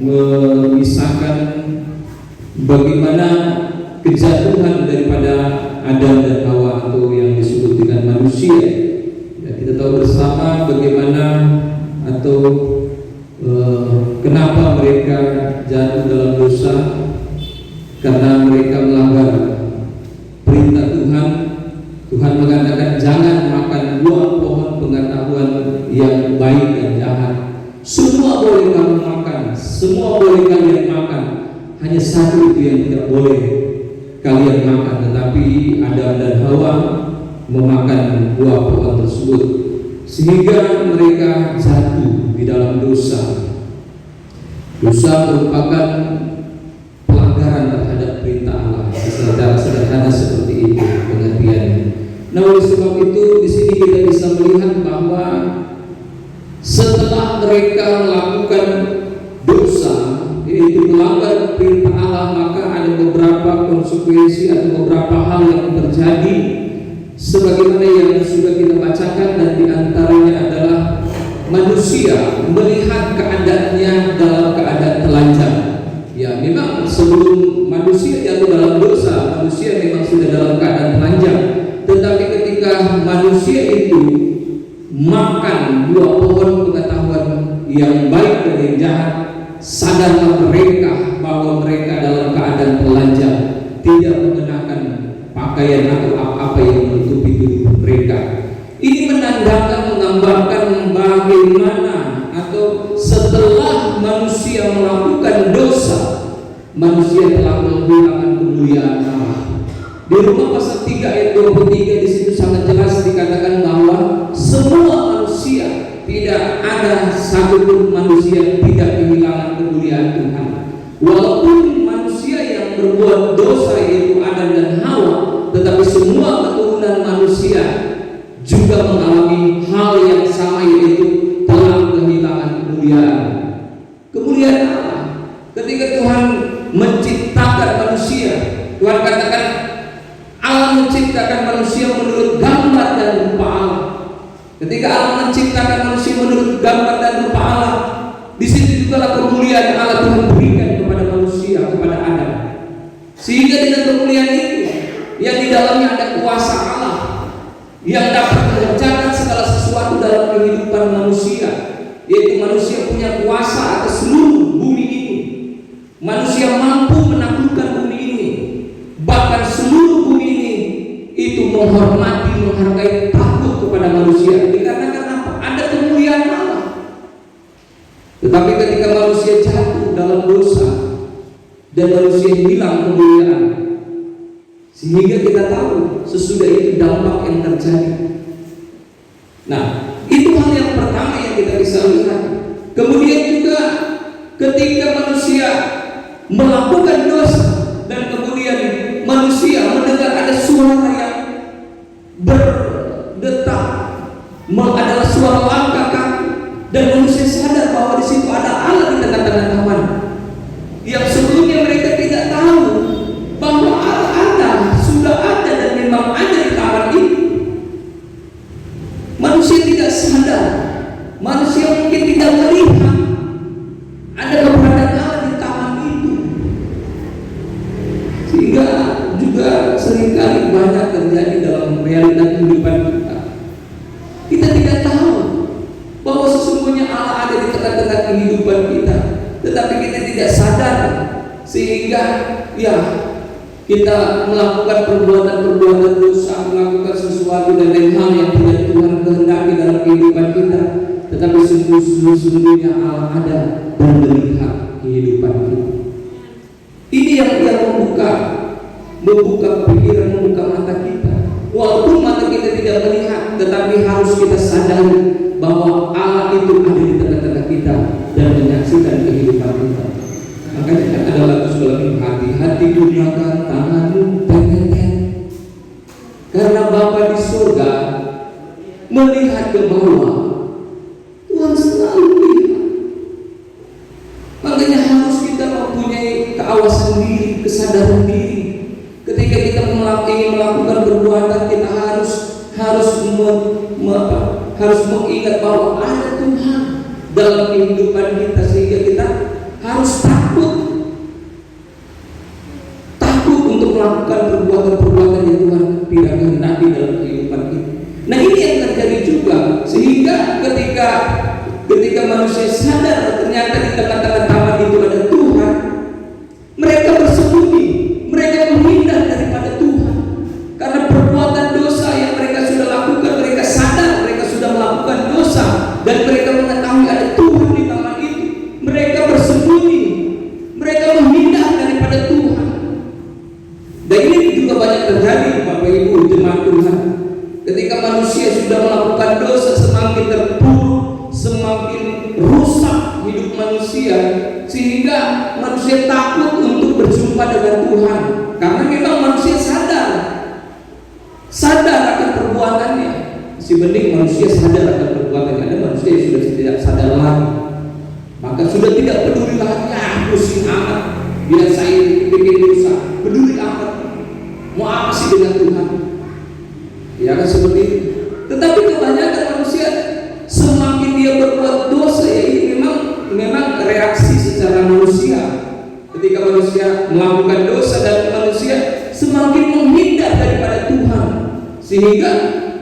memisahkan bagaimana kejatuhan daripada Adam dan Hawa atau yang disebut dengan manusia. Ya, kita tahu bersama bagaimana atau kenapa mereka jatuh dalam dosa, karena mereka melanggar perintah Tuhan. Tuhan mengatakan jangan makan buah pohon pengetahuan yang baik dan jahat. Semua boleh kamu makan, semua boleh kalian makan, hanya satu itu yang tidak boleh kalian makan. Tetapi Adam dan Hawa memakan buah pohon tersebut, sehingga mereka jatuh di dalam dosa. Dosa merupakan pelanggaran terhadap perintah Allah. Secara sederhana seperti itu pengertiannya. Nah, oleh sebab itu di sini kita bisa melihat bahwa setelah mereka melakukan dosa, yaitu melanggar perintah Allah, maka ada beberapa konsekuensi atau beberapa hal yang terjadi sebagaimana yang sudah kita bacakan, dan diantaranya adalah manusia melihat keadaannya dalam keadaan telanjang. Ya, memang sebelum manusia jatuh dalam dosa, manusia memang sudah dalam keadaan telanjang. Tetapi ketika manusia itu makan buah pohon pengetahuan yang baik dan yang jahat, sadarlah mereka bahwa mereka dalam keadaan telanjang, tidak mengenakan pakaian atau apa yang menutupi tubuh mereka. Ini menandakan, menggambarkan bagaimana atau setelah manusia melakukan dosa, manusia telah menghilangkan kemuliaan Allah. Di Roma pasal 3 ayat 23 di situ sangat jelas dikatakan bahwa semua manusia, tidak ada satupun manusia yang tidak kehilangan kemuliaan Tuhan. Walaupun manusia yang berbuat dosa yaitu Adam dan Hawa, tetapi semua keturunan manusia juga mengalami hal yang sama, yaitu telah kehilangan kemuliaan. Kemuliaan Allah ketika Tuhan menciptakan manusia. Tuhan katakan Allah menciptakan manusia menurut gambar dan rupa Allah. Ketika Allah menciptakan manusia menurut gambar dan rupa Allah, di situ juga kemuliaan Allah Tuhan berikan kepada manusia, kepada Adam. Sehingga dengan kemuliaan itu, yang di dalamnya ada kuasa Allah yang dapat mengerjakan segala sesuatu dalam kehidupan manusia, yaitu manusia punya kuasa atas seluruh bumi ini. Manusia mampu menaklukkan bumi ini, bahkan seluruh bumi ini itu menghormati, menghargai, takut kepada manusia. Dikarenakan apa? Ada kemuliaan Allah. Tetapi ketika manusia jatuh dalam dosa dan manusia hilang kemuliaan, sehingga kita tahu sesudah itu dampak yang terjadi. Nah, itu hal yang pertama yang kita bisa lihat. Kemudian juga ketika manusia melakukan dosa dan kemudian manusia mendengar ada suara yang berdetak, adalah suara langkah kaki, dan manusia sadar bahwa di situ ada Allah di tengah-tengah taman yang sebelumnya mereka tidak tahu bahwa Allah ada, sudah ada dan memang ada di taman itu. Manusia tidak sadar, manusia mungkin tidak melihat ada keberadaan Allah di taman itu, sehingga juga seringkali banyak terjadi dalam realita kehidupan kita. Kita tidak tahu bahwa sesungguhnya Allah ada di tengah-tengah kehidupan kita, tetapi kita tidak sadar, sehingga ya kita melakukan perbuatan-perbuatan dosa, melakukan sesuatu dan lain hal yang tidak Tuhan kehendaki dalam kehidupan kita. Tetapi sungguh-sungguhnya Allah ada dan melihat kehidupan kita. Ini yang membuka pikiran, membuka mata kita. Walaupun mata kita tidak melihat, tetapi harus kita sadari bahwa Allah itu ada di tengah-tengah kita dan menyaksikan kehidupan kita. Makanya kan ada lagu sebelum hati-hati gunakan tanganmu pengen, karena Bapa di surga melihat ke bawah. Tuhan selalu lihat. Makanya harus kita mempunyai keawasan diri, kesadaran diri. Ketika kita ingin melakukan perbuatan, kita harus mengingat bahwa ada Tuhan dalam kehidupan kita, sehingga kita harus Ibu jemaat Tuhan, ketika manusia sudah melakukan dosa, semakin terpuruk, semakin rusak hidup manusia, sehingga manusia takut untuk berjumpa dengan Tuhan. Karena memang manusia sadar akan perbuatannya. Si bening manusia sadar akan perbuatannya. Ada manusia yang sudah tidak sadar lagi, maka sudah tidak peduli lagi. Pusing amat, biar saya bikin dosa, peduli amat. Mau apa sih dengan Tuhan? Ya kan seperti itu. Tetapi kebanyakan manusia semakin dia berbuat dosa, ya ini memang reaksi secara manusia. Ketika manusia melakukan dosa dan manusia semakin menghindar daripada Tuhan, sehingga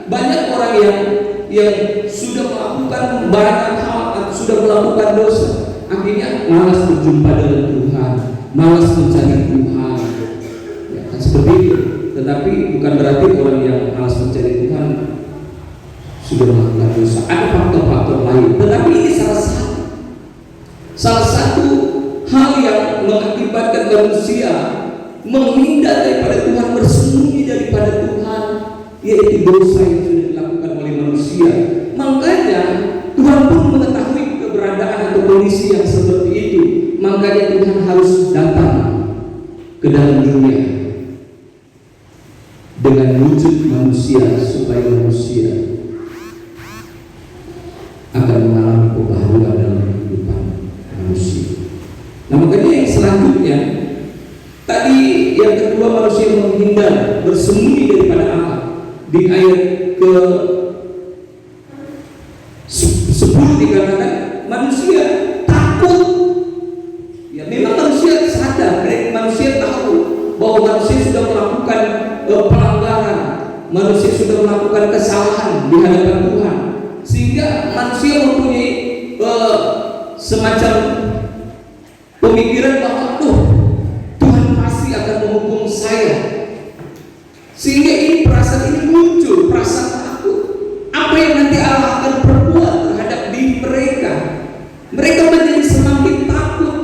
banyak orang yang sudah melakukan banyak hal atau sudah melakukan dosa, akhirnya malas berjumpa dengan Tuhan, malas mencari Tuhan. Ya kan seperti itu. Tetapi bukan berarti orang yang malas mencari Tuhan sudah melakukan dosa. Ada faktor-faktor lain. Tetapi ini salah satu hal yang mengakibatkan manusia menghindar daripada Tuhan, bersembunyi daripada Tuhan, yaitu dosa yang sudah dilakukan oleh manusia. Makanya Tuhan pun mengetahui keberadaan atau kondisi yang seperti itu. Makanya Tuhan harus datang ke dalam dunia dengan wujud manusia, supaya manusia akan mengalami pembaharuan dalam kehidupan manusia. Nah, makanya yang selanjutnya tadi yang kedua, manusia menghindar, bersembunyi daripada Allah. Di ayat ke 10 dikatakan manusia takut. Ya memang manusia sadar, manusia tahu bahwa manusia sudah melakukan pelanggaran, manusia sudah melakukan kesalahan di hadapan Tuhan, sehingga manusia mempunyai semacam pemikiran bahwa Tuhan pasti akan menghukum saya, sehingga ini perasaan ini muncul, perasaan takut. Apa yang nanti Allah akan perbuat terhadap diri mereka? Mereka menjadi semakin takut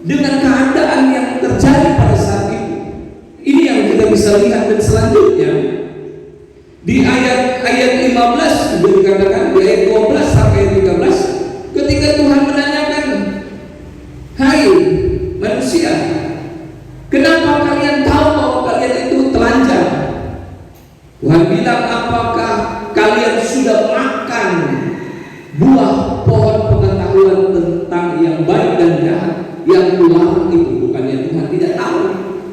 dengan keadaan yang terjadi pada saat itu. Ini yang kita bisa lihat. Dan selanjutnya di ayat 15 sudah dikatakan, di ayat 12 sampai 13, ketika Tuhan menanyakan, hai manusia, kenapa kalian tahu bahwa kalian itu telanjang? Tuhan bilang, apakah kalian sudah makan buah pohon pengetahuan tentang yang baik dan jahat yang kularang itu? Bukannya Tuhan tidak tahu,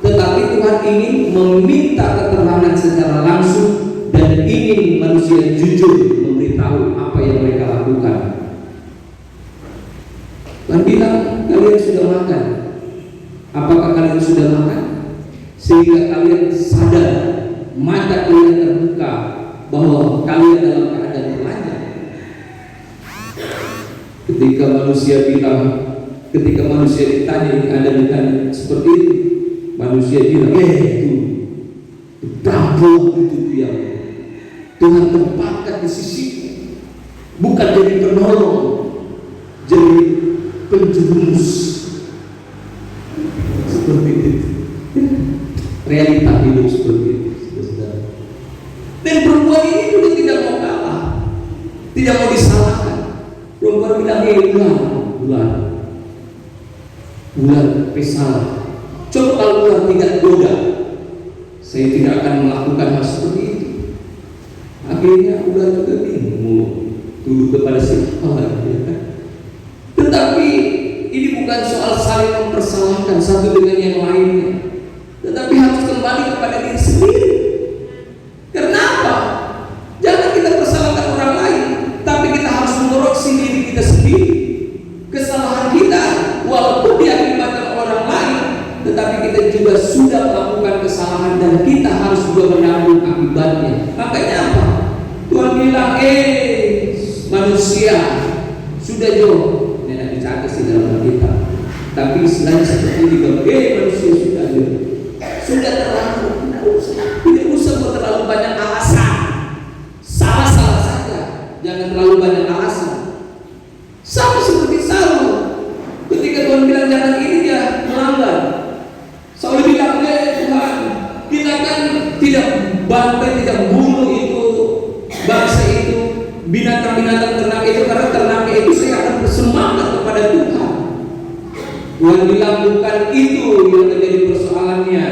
tetapi Tuhan ingin meminta keterangan secara langsung dan ingin manusia jujur memberitahu apa yang mereka lakukan. Tuhan bilang, kalian sudah makan. Apakah kalian sudah makan? Sehingga kalian sadar, mata kalian terbuka bahwa kalian dalam keadaan telanjang. Ketika manusia ditanya, ini ada ditanya seperti itu, manusia bilang, itu Dabu itu yang Tuhan tempatkan di sisinya, bukan jadi penolong, jadi penjerumus. Seperti itu realita hidup, seperti itu, saudara. Dan perempuan ini juga tidak mau kalah, tidak mau disalahkan. Perempuan bilang, bulan pesalah. Coba kalau bulan tidak goda, saya tidak akan melakukan hal seperti itu. Akhirnya ular juga bingung, tuduh kepada siapa, ya kan? Tetapi ini bukan soal saling mempersalahkan satu dengan yang lainnya, tetapi harus kembali kepada diri sendiri. Kenapa? Jangan kita persalahkan orang lain, tapi kita harus mengoreksi diri kita sendiri. Kesalahan kita walaupun diakibatkan orang lain, tetapi kita juga sudah melakukan kesalahan dan kita harus juga menanggung akibatnya. Makanya apa? Tuhan bilang, manusia sudah jauh. Nenek dicatat di dalam kita. Tapi istilahnya seperti ini, manusia sudah jauh, sudah terlalu, tidak usah terlalu banyak alasan. Salah saja, jangan terlalu banyak alasan. Sama seperti Saul, ketika Tuhan bilang jangan ini, dia melanggar. Saul bilang, Tuhan, kita kan tidak bantai Tuhan bilang bukan itu yang menjadi persoalannya.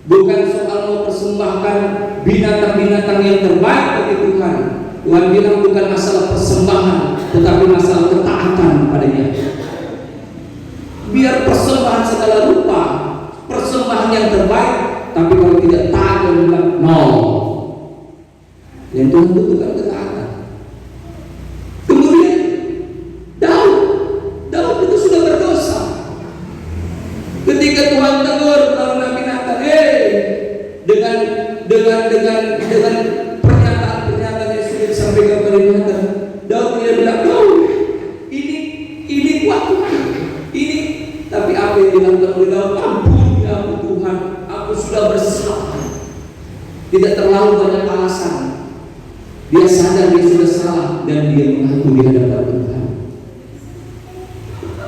Bukan soal mau persembahkan binatang-binatang yang terbaik bagi Tuhan. Tuhan bilang bukan masalah persembahan, tetapi masalah ketaatan padanya. Biar persembahan segala rupa, persembahan yang terbaik, tapi kalau tidak taat, Tuhan bilang no. Yang Tuhan butuhkan ketaatan. Kemudian Daud itu sudah berdosa. Ketika Tuhan tegur lalu Nabi Nathan, dengan pernyataan yang sudah disampaikan oleh Nathan, Daud tidak bilang, ini kuat Tuhan, ini. Tapi apa yang dilakukan oleh Daud? Ampun ya Tuhan, aku sudah bersalah. Tidak terlalu banyak alasan. Dia sadar dia sudah salah dan dia mengaku di hadapan Tuhan.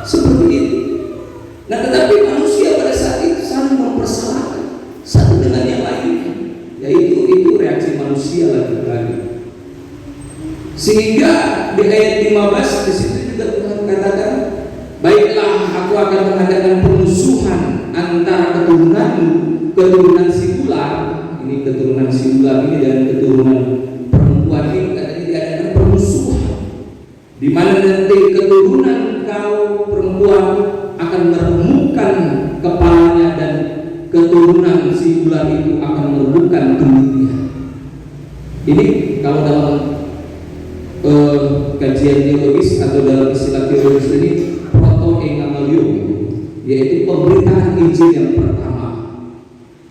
Seperti itu. Nah, tetapi manusia pada saat itu saling mempersalahkan satu dengan yang lainnya. Yaitu reaksi manusia lagi. Sehingga di ayat 15 di situ juga Tuhan katakan, baiklah aku akan mengadakan permusuhan antara keturunan singular, ini keturunan singular ini dan keturunan perempuan ini, katanya diadakan permusuhan, di mana nanti keturunan kau perempuan akan meremukkan kepalanya dan keturunan singular itu akan meremukkan tubuhnya. Ini kalau dalam kajian teologis atau dalam istilah teologis ini proto-evangelium, yaitu pemberitaan Injil yang pertama,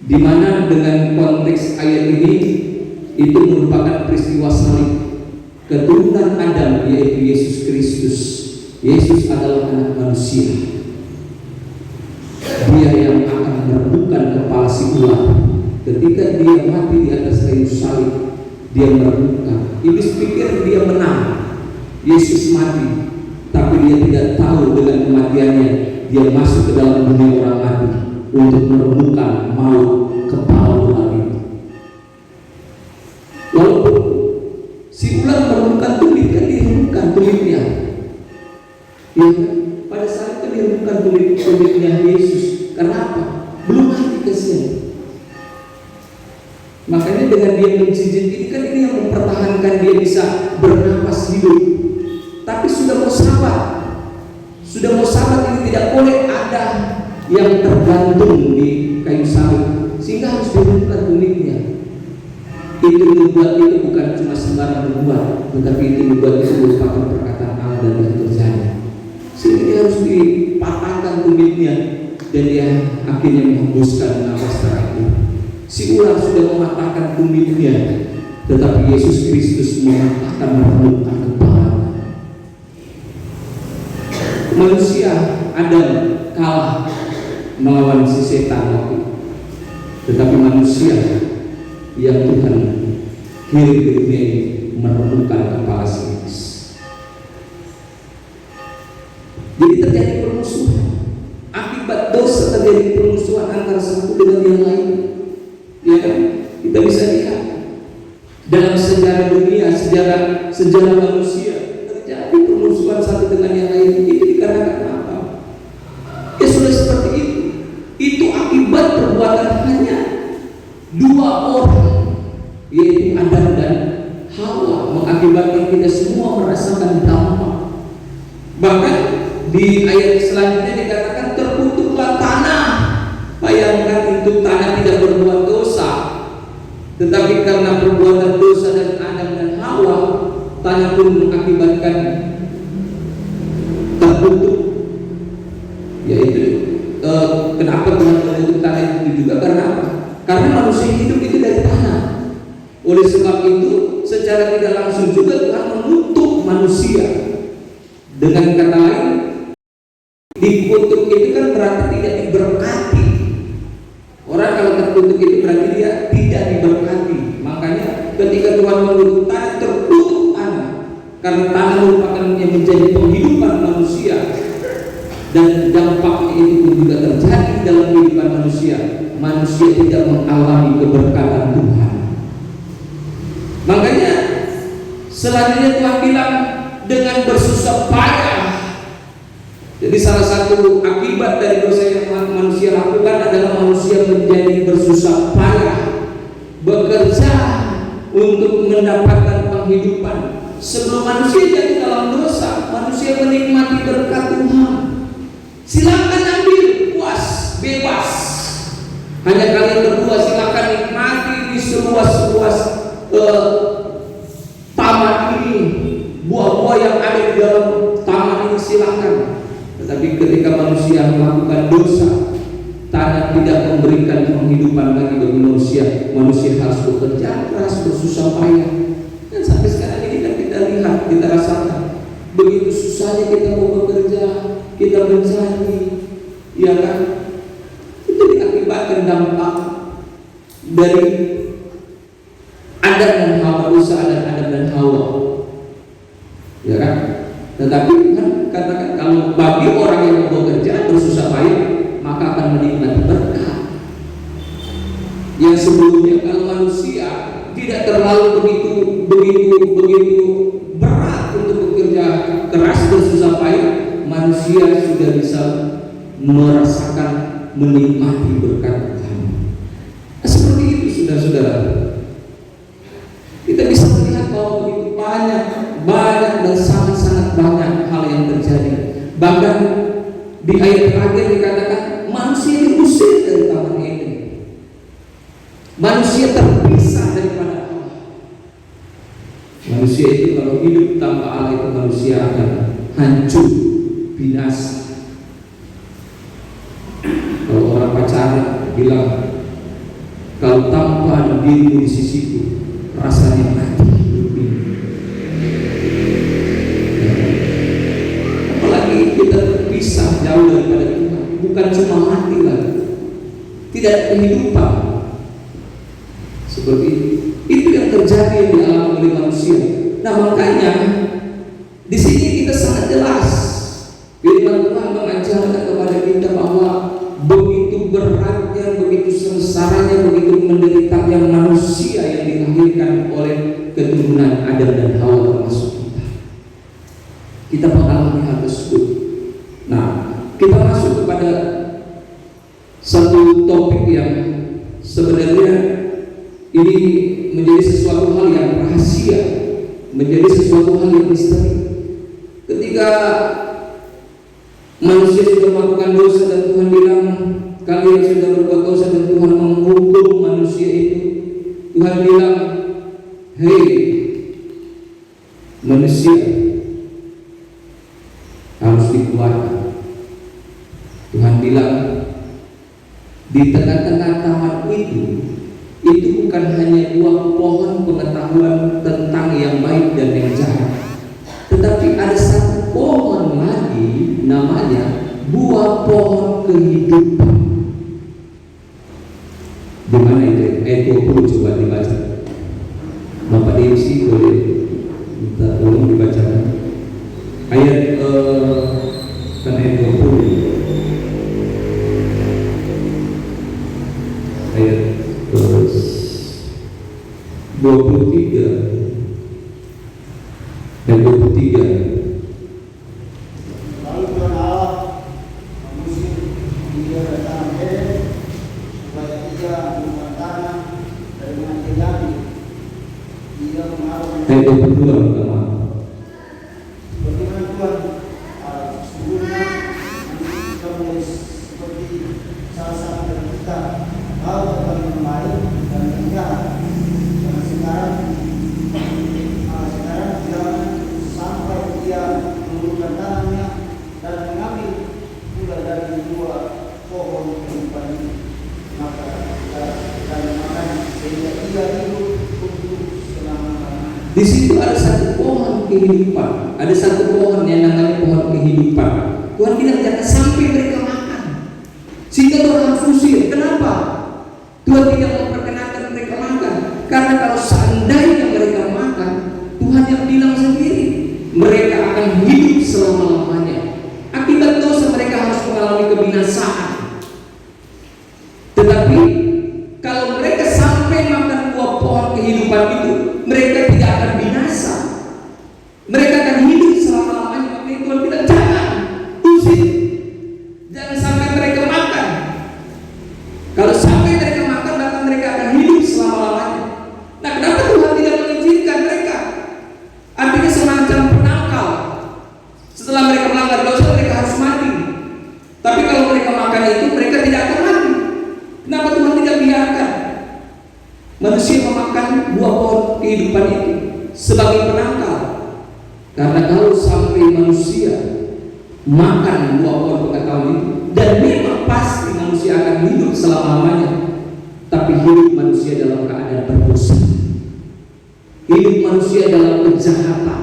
di mana dengan konteks ayat ini itu merupakan peristiwa salib keturunan Adam, yaitu Yesus Kristus. Yesus adalah anak manusia. Dia yang akan meremukkan kepala si ular. Ketika dia mati di atas kayu salib, dia meremukkan. Iblis pikir dia menang. Yesus mati, tapi dia tidak tahu dengan kematiannya dia masuk ke dalam dunia orang mati untuk meremukkan maut kepala ular itu. Walaupun si ular meremukkan tubuh, kan diremukkan tubuhnya. Ya, pada saat itu diremukkan tubuhnya Yesus. Kenapa? Belum mati kesian. Makanya dengan dia menjijit ini kan ini yang mempertahankan dia bisa bernapas hidup. Tapi sudah mau sabat ini tidak boleh ada yang tergantung di kayu salib, sehingga harus diremukkan tubuhnya. Itu membuat itu bukan cuma sembarang membuat, tetapi itu membuat itu merupakan perkataan Allah dan yang terjadi. Sehingga dia harus dipatahkan tubuhnya dan dia akhirnya menghembuskan nafas terakhir. Si ular sudah mematahkan tumitnya, tetapi Yesus Kristus mematahkan meremukkan kepalanya. Manusia Adam kalah melawan si setan waktu itu, tetapi manusia yang Tuhan kirim ke dunia ini meremukkan kepala si iblis. Jadi terjadi permusuhan. Akibat dosa terjadi permusuhan antara satu dengan yang lain. Ya kan? Kita bisa lihat dalam sejarah dunia, sejarah manusia terjadi permusuhan satu dengan yang lain. Itu dikarenakan apa? Ya sudah seperti itu. Itu akibat perbuatan hanya dua orang, yaitu Adam dan Hawa, mengakibatkan kita semua merasakan dampak. Bahkan di ayat selanjutnya dikatakan terkutuklah tanah. Bayangkan itu tanah tidak berbuat dosa, tetapi karena perbuatan dosa dari Adam dan Hawa, tanah pun mengakibatkan terkutuk. Yaitu kenapa Tuhan mengutuk tanah itu juga karena apa? Karena manusia hidup itu dari tanah. Oleh sebab itu, secara tidak langsung juga Tuhan mengutuk manusia. Dengan kata lain, dikutuk itu kan berarti tidak diberkati. Orang kalau terkutuk itu berarti dia tidak diberkati. Makanya ketika Tuhan mengutuk tanah, terkutuk tanah, karena tanah merupakan yang menjadi penghidupan manusia, dan dampaknya itu pun juga terjadi dalam kehidupan manusia. Manusia tidak mengalami keberkatan Tuhan. Makanya selanjutnya Tuhan bilang dengan bersusah payah. Jadi salah satu akibat dari dosa yang manusia lakukan adalah manusia menjadi bersusah payah bekerja untuk mendapatkan penghidupan. Sebelum manusia jadi dalam dosa, manusia menikmati berkat Tuhan. Silakan ambil, puas, bebas. Hanya kalian berdua silakan nikmati di seluas-luas taman ini, buah-buah yang ada di dalam taman ini silakan. Tetapi ketika manusia melakukan dosa, tanah tidak memberikan penghidupan lagi bagi manusia. Manusia harus bekerja keras, bersusah payah. Dan sampai sekarang ini kan kita lihat, kita rasakan begitu susahnya kita mau bekerja, kita mencari, ya kan? Itu diakibatkan dampak dari Adam dan Hawa, dosa Adam dan Hawa, ya kan? Tetapi kan katakan kalau bagi orang yang mau bekerja bersusah payah, maka akan menikmati berkat. Yang sebelumnya kalau manusia tidak terlalu begitu berat untuk bekerja keras bersusah payah, manusia sudah bisa merasakan menikmati berkat Tuhan. Nah, seperti itu saudara-saudara. Kita bisa melihat bahwa begitu banyak dan sangat-sangat banyak hal yang terjadi. Bahkan di ayat terakhir dikatakan manusia diusir dari taman Eden. Manusia terpisah daripada Allah. Manusia itu kalau hidup tanpa Allah itu manusia akan hancur, binasa. Kalau orang pacaran bilang, kalau tanpa ada dirimu di sisiku, rasanya mati hidup ini. Apalagi kita terpisah jauh daripada Tuhan, bukan cuma mati lagi, tidak ada kehidupan. Seperti itu yang terjadi yang dialami oleh manusia. Nah makanya di sini kita sangat jelas firman Tuhan mengajarkan kepada kita bahwa begitu beratnya, begitu sengsaranya, begitu menderitanya manusia yang dilahirkan oleh keturunan Adam dan Hawa termasuk kita. Kita mengalami hal tersebut. Nah, kita masuk kepada satu topik yang sebenarnya ini menjadi sesuatu hal yang rahasia, menjadi sesuatu hal yang misteri. Ketika manusia sudah melakukan dosa dan Tuhan bilang kalian sudah berbuat dosa dan Tuhan menghukum manusia itu, Tuhan bilang, hei manusia harus dikeluarkan. Tuhan bilang di tengah-tengah taman itu bukan hanya buah pohon pengetahuan tentang yang baik dan yang jahat, tetapi ada satu pohon lagi namanya buah pohon kehidupan. Di mana itu? Ayat 20 coba dibaca. Bapak Desi boleh minta tolong dibacakan. Ayat kan ayat 20. Ayat 23 dan 23. Lalu Tuhan Allah mengusir dia dari tanah Eden supaya ia mengubah tanah dari menanti lagi. Ia mengaruh Ayat 22 pertama. bagaimana Tuhan sesungguhnya kita menjadi seperti salah satu dari kita, tahu tentang yang baik dan yang jahat. Karena sekarang jangan sampai dia mengulurkan tangannya dan mengambil pula dari dua pohon kehidupan ini, maka dan makan sehingga ia hidup untuk selama-lamanya. Di situ ada satu pohon kehidupan, ada satu pohon yang namanya pohon kehidupan. Tuhan bilang jangan sampai mereka makan, sehingga orang fusir. Kenapa? Tuhan tidak memperkenankan mereka makan, karena kalau seandainya mereka makan, Tuhan yang bilang sendiri mereka akan hidup selama-lamanya. Akibat dosa mereka harus mengalami kebinasaan. Tetapi kalau mereka sampai makan buah pohon kehidupan itu, mereka tidak akan binasa. Mereka akan hidup selama-lamanya. Makanya Tuhan bilang jangan usir. Tapi kalau mereka makan itu, mereka tidak akan mati. Kenapa Tuhan tidak biarkan manusia memakan buah pohon kehidupan itu sebagai penangkal? Karena kalau sampai manusia makan buah pohon pengetahuan itu, dan memang pasti manusia akan hidup selama-lamanya, tapi hidup manusia dalam keadaan berdosa, hidup manusia dalam kejahatan.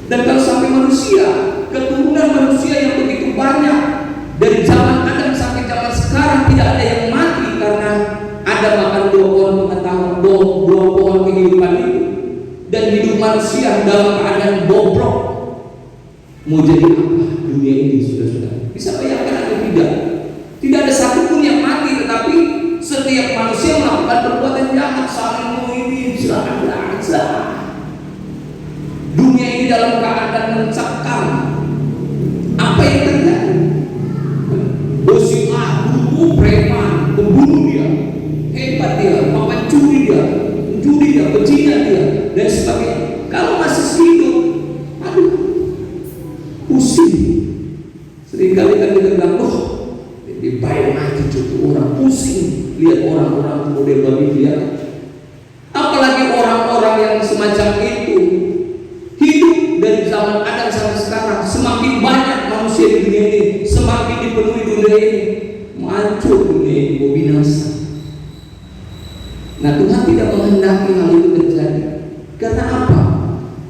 Dan kalau sampai manusia, keturunan manusia yang begitu banyak dari zaman Adam sampai zaman sekarang tidak ada yang mati karena ada makan buah pohon pengetahuan, buah pohon kehidupan itu, dan hidup manusia dalam keadaan bobrok, mau jadi apa dunia ini, saudara-saudara? Bisa bayangkan atau tidak? Tidak ada satupun yang mati, tetapi setiap manusia melakukan perbuatan jahat, saling membunuh, dunia ini dalam keadaan mencekam. Apa yang terjadi? Bos A, dulu preman, pembunuh dia, hebat dia, pencuri dia, pezina dia, dan sebagainya. Kalau masih hidup, aduh, pusing. Seringkali kan kita bilang, dibayar mati cukup orang, pusing lihat orang-orang model babi dia. Apalagi orang-orang yang semacam itu hidup dari zaman Adam sampai sekarang. Semakin banyak manusia di dunia ini, semakin dipenuhi dunia ini, hancur dunia ini, mau binasa. Nah, Tuhan tidak menghendaki hal itu terjadi. Karena apa?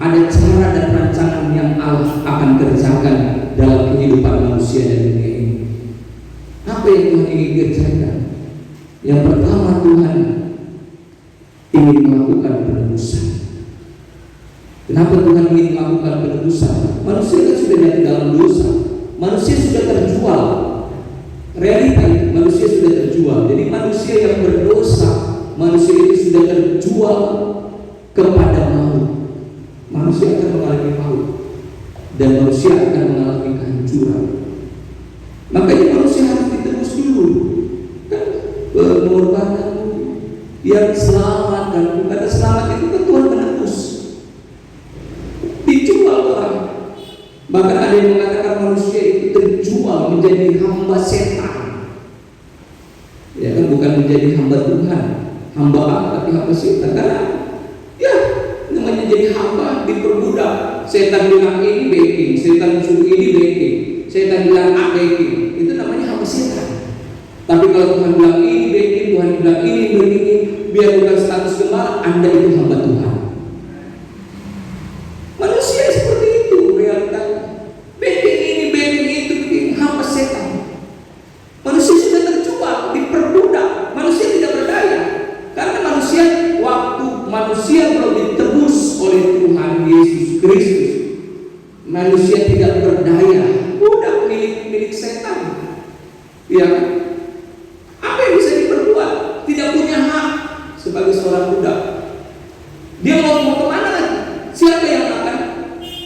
Ada cara dan rancangan yang Allah akan kerjakan dalam kehidupan manusia dan dunia ini. Apa yang Tuhan ingin kerjakan? Yang pertama, Tuhan ingin melakukan penebusan. Kenapa Tuhan ingin melakukan penebusan? Manusia kan sudah jatuh dalam dosa, manusia sudah terjual. Realita manusia sudah terjual. Jadi manusia yang berdosa, manusia itu sudah terjual kepada maut. Manusia akan mengalami maut, dan manusia akan mengalami kehancuran. Makanya manusia harus ditebus dulu. Pengorbananmu yang selamatkan, karena selamat itu kan Tuhan menebus. Dijual orang. Bahkan ada yang mengatakan manusia itu terjual menjadi hamba setan. Ya kan, bukan menjadi hamba Tuhan, hamba Allah, tapi hamba setan. Karena ya namanya jadi hamba, diperbudak. Setan bilang ini backing, setan suruh ini backing, setan bilang A backing, itu namanya hamba setan. Tapi kalau Tuhan bilang ini backing, Tuhan bilang ini begini, biar bukan status gembala, Anda itu hamba Tuhan. Manusia seperti itu realitanya. Backing ini, backing itu, begini, hamba setan. Manusia sudah terjual, diperbudak. Manusia tidak berdaya. Karena manusia, waktu manusia belum ditebus oleh Tuhan Yesus Kristus, manusia tidak berdaya, budak milik setan. Ya, apa yang bisa diperbuat? Tidak punya hak sebagai seorang budak. Dia mau kemana lagi? Siapa yang akan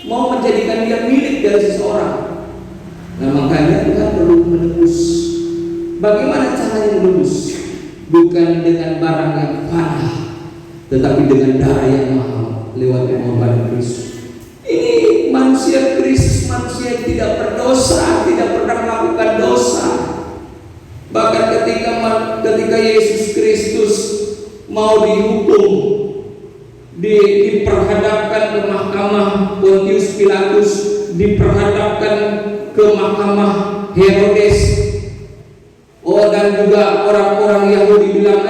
mau menjadikan dia milik dari seseorang? Nah, makanya Tuhan perlu menebus. Bagaimana caranya menebus? Bukan dengan barang yang fana, tetapi dengan darah yang mahal lewat pengorbanan Kristus. Ini manusia Kristus, manusia yang tidak berdosa, tidak pernah melakukan dosa. Bahkan ketika Yesus Kristus mau dihukum, diperhadapkan ke mahkamah Pontius Pilatus, diperhadapkan ke mahkamah Herodes. Dan juga orang-orang Yahudi bilang,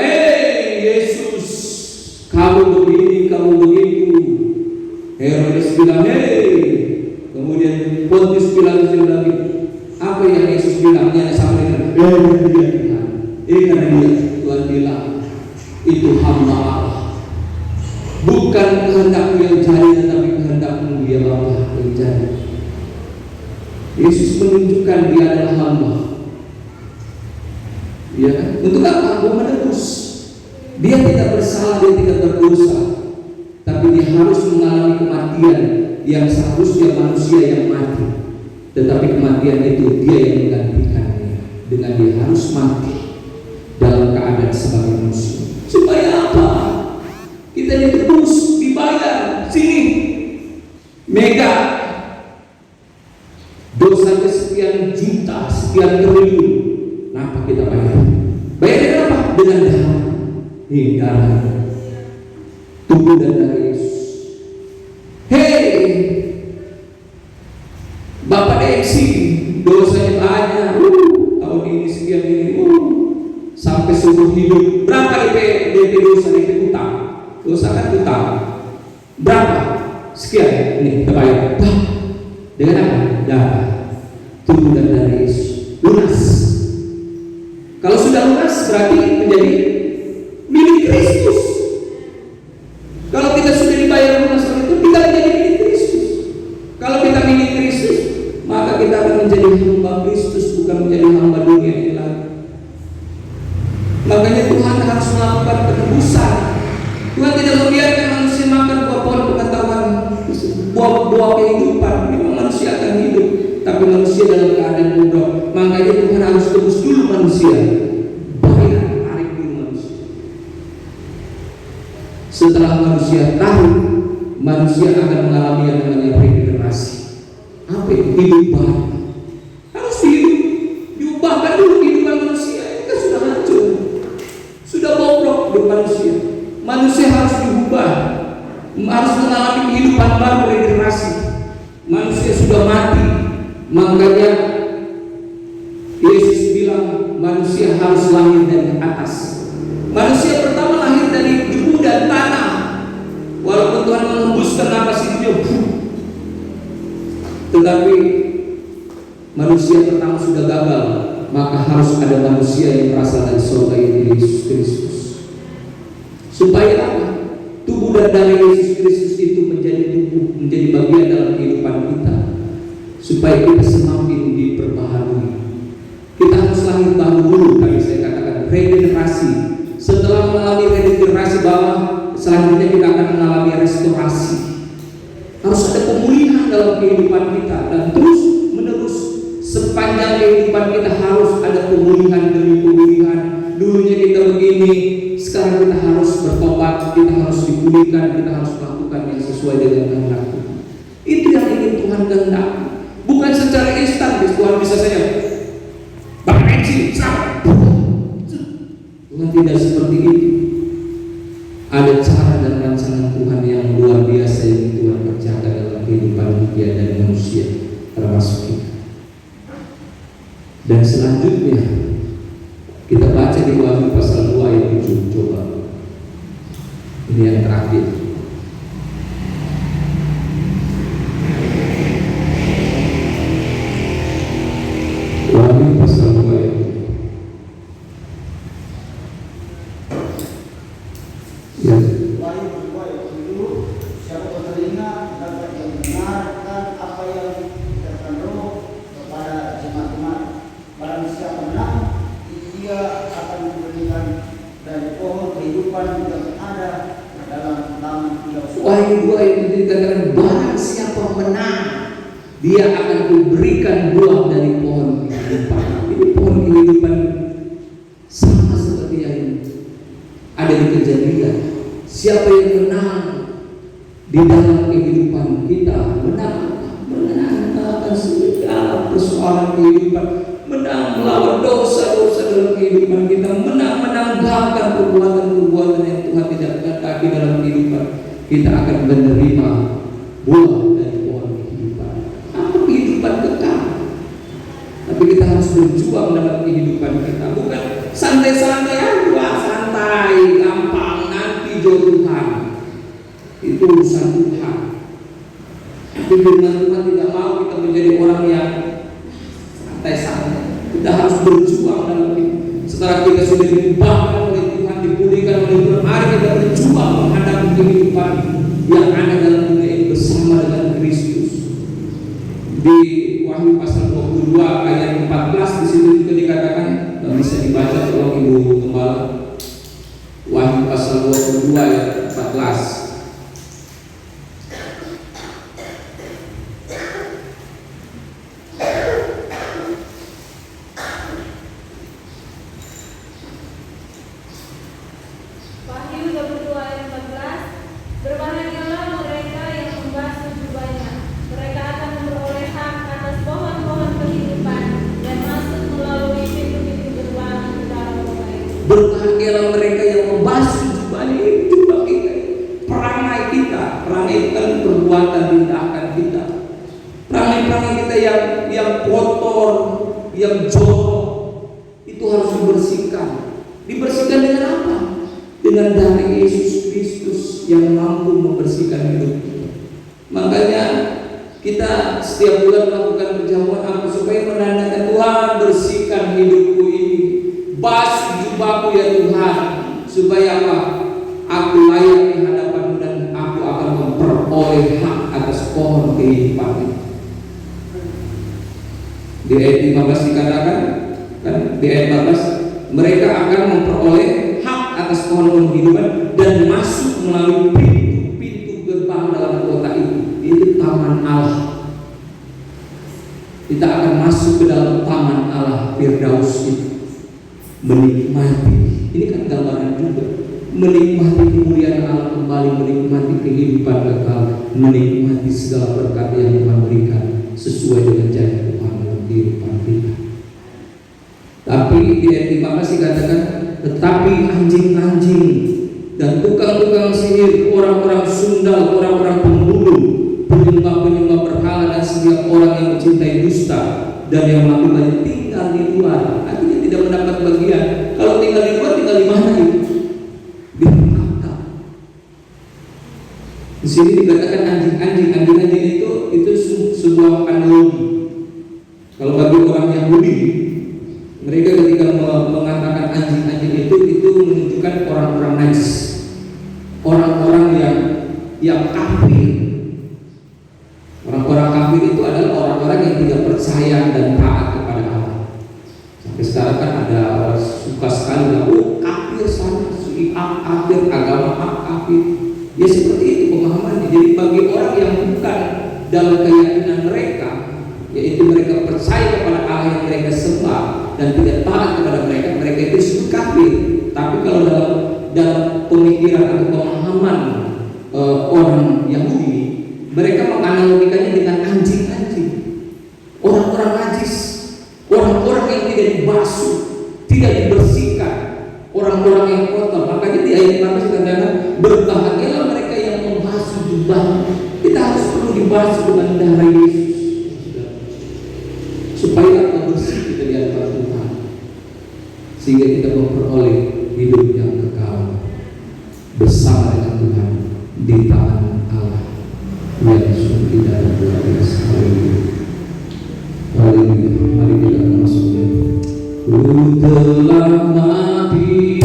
Yesus, kamu begini, kamu begitu. Herodes bilang, kemudian Pontius Pilatus bilang, apa yang Yesus bilang? Dia sama dengan Tuhan. Karena dia Tuhan bilang itu hamba Allah. Bukan kehendakmu yang jadi, tetapi kehendakmu dia Bapa yang jadi. Yesus menunjukkan dia adalah hamba. Ya, untuk apa? Untuk menebus. Dia tidak bersalah, dia tidak berdosa, tapi dia harus mengalami kematian yang seharusnya manusia yang mati. Tetapi kematian itu dia yang menggantikannya, dengan dia harus mati dalam keadaan sebagai manusia. Supaya apa? Kita ditebus, dibayar. Sini, mega dosa kesekian juta sekian triliun. Kenapa kita bayar? Bayar dengan apa? Dengan darah. Darah tubuh dan darah Yesus. Hei, Bapak Eksi, dosanya banyak. Tahun ini sekian ini. Sampai seumur hidup. Berapa DP dosa, DP utang? Dosa kan utang. Berapa? Sekian. Ini kita bayar. Dengan apa? Darah tubuh dan darah Yesus. Lunas. Kalau sudah lunas berarti menjadi milik Kristus. Kalau kita sudah dibayar lunas itu, kita menjadi milik Kristus. Kalau kita milik Kristus, maka kita akan menjadi hamba Kristus, bukan menjadi hamba dunia ini lagi. Makanya Tuhan harus melakukan penebusan. Tuhan tidak membiarkan manusia makan buah pohon pengetahuan, buah kehidupan. Memang manusia akan hidup, tapi manusia dalam keadaan bodoh. Makanya Tuhan harus tebus dulu manusia. Tarik dulu manusia. Setelah manusia tahu, manusia akan mengalami yang namanya regenerasi. Apa itu? Hidup baru. Harus diubahkan dulu kehidupan manusia. Ini kan sudah hancur, sudah bobrok hidup manusia. Manusia harus diubah, harus mengalami kehidupan baru, regenerasi. Manusia sudah mati, makanya Yesus bilang manusia harus lahir dari atas. Manusia pertama lahir dari debu dan tanah. Walaupun Tuhan menghembuskan napas hidupnya, tetapi manusia pertama sudah gagal. Maka harus ada manusia yang berasal dari surga, yaitu Yesus Kristus. Supaya apa? Tubuh dan darah Yesus Kristus itu menjadi tubuh, menjadi bagian dalam kehidupan kita. Supaya kita semakin diperbaharui. Kita harus lahir baru dulu, tadi saya katakan regenerasi. Setelah mengalami regenerasi bawah, selanjutnya kita akan mengalami restorasi. Harus ada pemulihan dalam kehidupan kita, dan terus menerus sepanjang kehidupan kita harus ada pemulihan demi pemulihan. Dulunya kita begini, sekarang kita harus bertobat, kita harus dipulihkan, kita harus melakukan yang sesuai dengan kehendak Tuhan. Itu yang ingin Tuhan kehendaki. Bukan secara instan, Tuhan bisa saja berpensi, Tuhan tidak seperti itu. Ada cara dan rancangan Tuhan yang luar biasa yang Tuhan kerjakan dalam kehidupan dia dan manusia, termasuk kita. Dan selanjutnya kita baca di Wahyu pasal 2 ayat 7. Coba, ini yang terakhir. Wahyu pasal 2 ayat 7. Ya. Wahyu 2 ayat 7. Siapa bertelinga dapat mendengarkan apa yang dikatakan Roh kepada jemaat-jemaat. Barang siapa menang, dia akan diberikan dari pohon kehidupan yang ada dalam tangan beliau. Wahyu 2 ayat 7 dikatakan, barang siapa menang, dia akan diberikan buah dari pohon kehidupan. Ini pohon kehidupan sama seperti yang ada di Kejadian. Siapa yang menang di dalam kehidupan kita, menang segala persoalan kehidupan, menang melawan dosa-dosa dalam kehidupan kita, menanggalkan perbuatan-perbuatan yang Tuhan tidak kehendaki dalam kehidupan kita, akan menerima buah dari pohon kehidupan. Apa kehidupan kekal? Tapi kita harus berjuang dalam kehidupan kita, bukan santai-santai, santai, gampang, nanti jodoh Tuhan. Itu urusan Tuhan. Tapi firman Tuhan tidak mau kita menjadi orang yang santai-santai. Kita harus berjuang dalam hidup. Setelah kita sudah diubahkan oleh Tuhan, dipulihkan oleh Tuhan, mari kita berjuang menghadapi kehidupan yang ada dalam dunia ini bersama dengan Kristus. Di Wahyu pasal 22 ayat 14 di situ juga dikatakan, dan bisa dibaca tolong Ibu Gembala. Wahyu pasal 22 ayat 14. Mereka akan memperoleh hak atas pohon-pohon kehidupan, dan berbahagialah mereka yang membasuh jubahnya. Itu jubah kita, perangai kita. Perangai itu kan perbuatan tindakan kita. Perangai-perangai kita yang kotor, yang jorok, itu harus dibersihkan. Dibersihkan dengan apa? Dengan darah Yesus Kristus yang mampu membersihkan hidup kita. Makanya kita setiap bulan melakukan perjamuan apa supaya menandakan, Tuhan bersihkan hidupku ini, basuh jubahku ya Tuhan, supaya apa? Aku layak di hadapan-Mu dan aku akan memperoleh hak atas pohon kehidupan ini. Di ayat 15 dikatakan, kan, di ayat 14, mereka akan memperoleh hak atas pohon kehidupan dan masuk melalui pintu-pintu gerbang dalam kota itu. Itu taman Allah. Kita akan masuk ke dalam taman Allah Firdaus itu, menikmati. Ini kan gambaran juga, menikmati kemuliaan Allah kembali, menikmati kehidupan kekal, menikmati segala berkat yang Tuhan berikan sesuai dengan janji Tuhan dalam kehidupan kita. Tapi di ayat 15 dikatakan, tetapi anjing-anjing dan tukang-tukang sihir, orang-orang sundal, orang-orang pembunuh, penyembah-penyembah berhala, dan setiap orang yang mencintai dusta dan yang melakukannya tinggal di luar. Artinya tidak mendapat bagian. Kalau tinggal di luar, tinggal di mana itu? Di neraka. Di sini dikatakan anjing-anjing. Anjing-anjing itu sebuah analogi. Kalau bagi orang Yahudi, mereka ketika mengatakan anjing-anjing itu menunjukkan orang-orang najis, orang-orang yang kafir. Orang-orang kafir itu adalah orang-orang yang tidak percaya dan taat kepada Allah. Sampai sekarang kan ada orang suka sekali bilang, kafir sana, kafir agama kafir. Ya seperti itu pemahamannya. Jadi bagi orang yang bukan dalam keyakinan mereka, yaitu mereka percaya kepada Allah yang mereka sembah dan tidak taat kepada mereka, mereka itu disebut kafir. Tapi kalau dalam pemikiran atau pemahaman orang Yahudi, mereka menganalogikannya dengan anjing-anjing, orang-orang najis, orang-orang yang tidak dibasuh, tidak dibersihkan, orang-orang yang kotor. Makanya di ayat 15 dikatakan, berbahagialah mereka yang membasuh jubah. Kita harus perlu dibasuh dengan darah Yesus, supaya kita bersih kita di hadapan Tuhan, sehingga kita memperoleh hidup yang kekal bersama dengan Tuhan di tangan Allah yang sungguh tidak ada luar biasa. Haleluya. Mari kita masuk. Ku telah mati